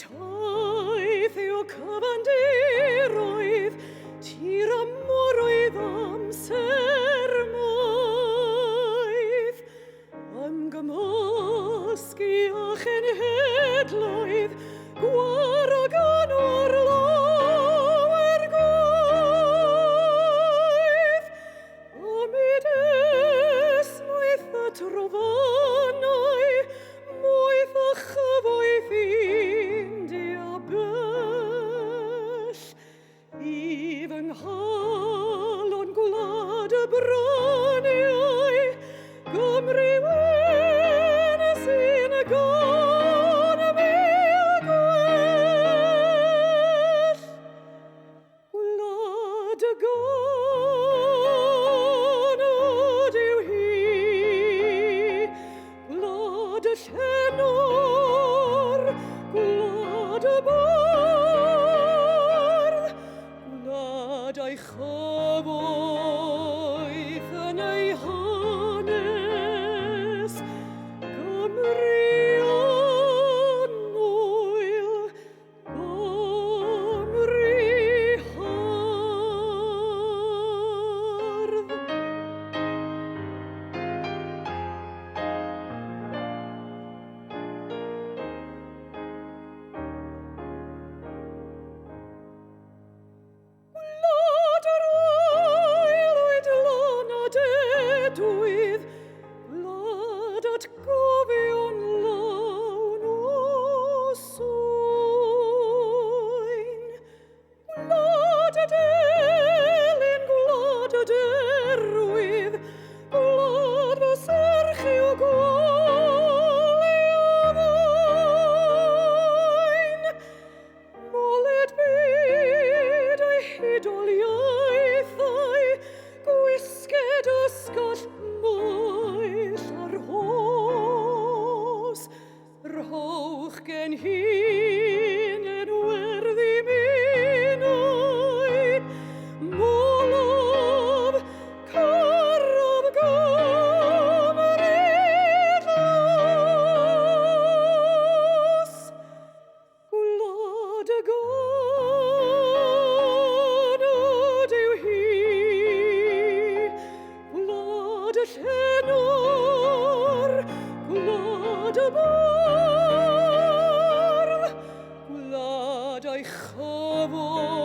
taith yw cyfandiroedd, tir amoroedd amsermoedd, am gymysgu a chenhedloedd, gwaragan o'r lawer gwaith, am edesmoedd a trofannau, moedd a chyfoeth indi a bell, i fy nghalon gwlad y braniau, Gymru wen sy'n gan y mil gwell. Gwlad y ganod yw hi, gwlad y llenor, gwlad y bardd, gwlad a'i chyfoeth yn ei hanes, Gymru annwyl, Gymru hardd. Gwlad yr aelwyd lan a dedwydd, gwlad atgofion lawn o swyn. Gwlad y delyn, gwlad y derwydd, gwlad fy serchi o gwali a fain. Moled byd ei hudoliaethau, gwisged ysgall moell ar hos. Rhowch gen hun yn werthu minnau, molaf, caraf Gymru glas. Gwlad y ganod yw hi, gwlad y llenor, gwlad y bardd, gwlad a'i chyfoeth